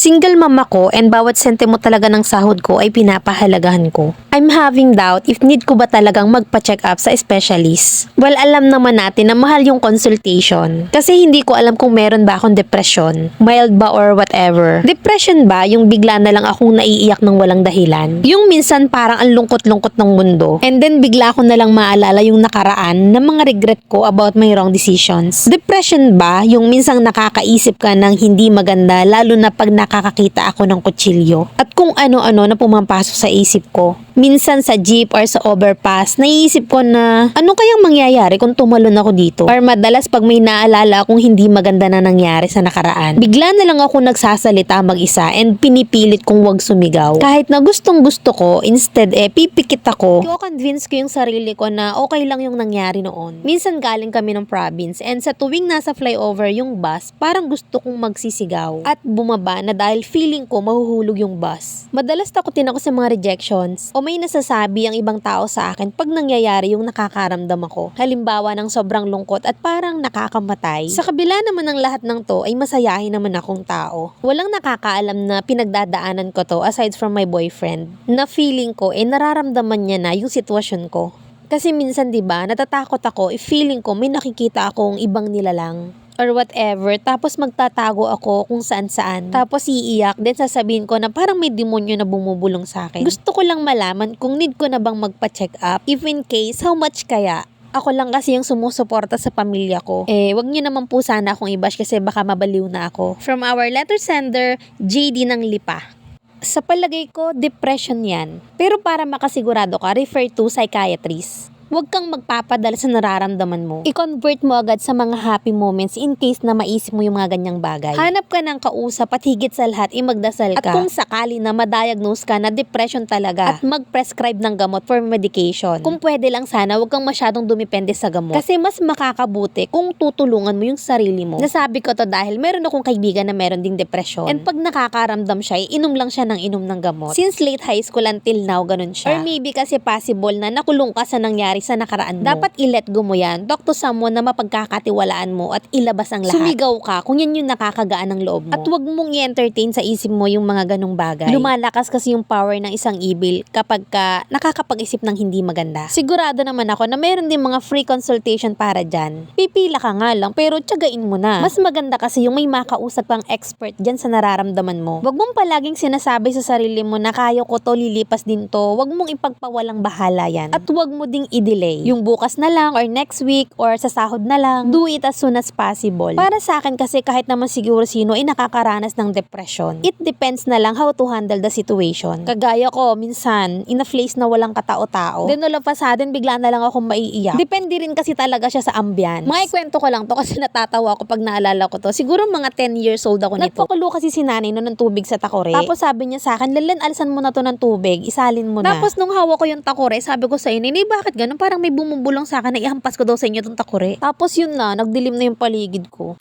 Single mom ako and bawat sentimo talaga ng sahod ko ay pinapahalagahan ko. I'm having doubt if need ko ba talagang magpa-check up sa specialist. Well, alam naman natin na mahal yung consultation. Kasi hindi ko alam kung meron ba akong depression, mild ba or whatever. Depression ba yung bigla na lang akong naiiyak ng walang dahilan? Yung minsan parang ang lungkot-lungkot ng mundo and then bigla ko na lang maalala yung nakaraan na mga regret ko about my wrong decisions. Depression ba yung minsang nakakaisip ka ng hindi maganda lalo na pag nakakakita ako ng kutsilyo at kung ano-ano na pumapasok sa isip ko. Minsan sa jeep or sa overpass, naiisip ko na ano kayang mangyayari kung tumalon ako dito? Or madalas pag may naalala akong hindi maganda na nangyari sa nakaraan, bigla na lang ako nagsasalita mag-isa and pinipilit kong wag sumigaw. Kahit na gustong gusto ko, instead pipikit ako. I-convince ko yung sarili ko na okay lang yung nangyari noon. Minsan galing kami ng province and sa tuwing nasa flyover yung bus, parang gusto kong magsisigaw at bumaba na dahil feeling ko mahuhulog yung bus. Madalas takutin ako sa mga rejections o may nasasabi ang ibang tao sa akin pag nangyayari yung nakakaramdam ako. Halimbawa ng sobrang lungkot at parang nakakamatay. Sa kabila naman ng lahat ng to ay masayahin naman akong tao. Walang nakakaalam na pinagdadaanan ko to aside from my boyfriend. Na feeling ko nararamdaman niya na yung sitwasyon ko. Kasi minsan 'di ba, natatakot ako if feeling ko may nakikita akong ibang nilalang or whatever, tapos magtatago ako kung saan-saan. Tapos iiyak, then sasabihin ko na parang may demonyo na bumubulong sa akin. Gusto ko lang malaman kung need ko na bang magpa-check up. If in case, how much kaya? Ako lang kasi yung sumusuporta sa pamilya ko. Wag niyo naman po sana akong i-bash kasi baka mabaliw na ako. From our letter sender, JD ng Lipa. Sa palagay ko, depression yan. Pero para makasigurado ka, refer to psychiatrist. Huwag kang magpapadala sa nararamdaman mo. I-convert mo agad sa mga happy moments in case na maisip mo yung mga ganyang bagay. Hanap ka ng kausap at higit sa lahat, magdasal ka. At kung sakali na ma-diagnose ka na depression talaga at mag-prescribe ng gamot for medication. Kung pwede lang sana, huwag kang masyadong dumipende sa gamot. Kasi mas makakabuti kung tutulungan mo yung sarili mo. Nasabi ko to dahil meron akong kaibigan na meron ding depression. And pag nakakaramdam siya, inom lang siya ng inom ng gamot. Since late high school until now, ganun siya. Or maybe kasi possible na nakulong ka sa nangyari sa nakaraan mo. Dapat i-let go mo yan. Talk to someone na mapagkakatiwalaan mo at ilabas ang lahat. Sumigaw ka kung yan yung nakakagaan ng loob mo. At wag mong i-entertain sa isip mo yung mga ganong bagay. Lumalakas kasi yung power ng isang evil kapag ka nakakapag-isip ng hindi maganda. Sigurado naman ako na meron din mga free consultation para dyan. Pipila ka nga lang pero tiyagain mo na. Mas maganda kasi yung may makausap kang expert dyan sa nararamdaman mo. Wag mong palaging sinasabi sa sarili mo na kaya ko to, lilipas din to. Wag mong ipagpawalang bahala yan. At wag mo ding i-delay. Yung bukas na lang or next week or sa sahod na lang, do it as soon as possible. Para sa akin kasi kahit naman siguro sino ay nakakaranas ng depression. It depends na lang how to handle the situation. Kagaya ko, minsan, in a place na walang katao-tao, then all of a sudden, bigla na lang akong maiiyak. Depende rin kasi talaga siya sa ambience. Mga ikwento ko lang to kasi natatawa ako pag naalala ko to. Siguro mga 10 years old ako nito. Nagpakulo kasi si nanay no ng tubig sa takore. Tapos sabi niya sa akin, Lalen, alisan mo na to ng tubig, isalin mo na. Tapos nung hawak ko yung takore, sabi ko sa inay, bakit ganun? Parang may bumubulong sa akin na ihampas ko daw sa inyo itong takore. Tapos yun na, nagdilim na yung paligid ko.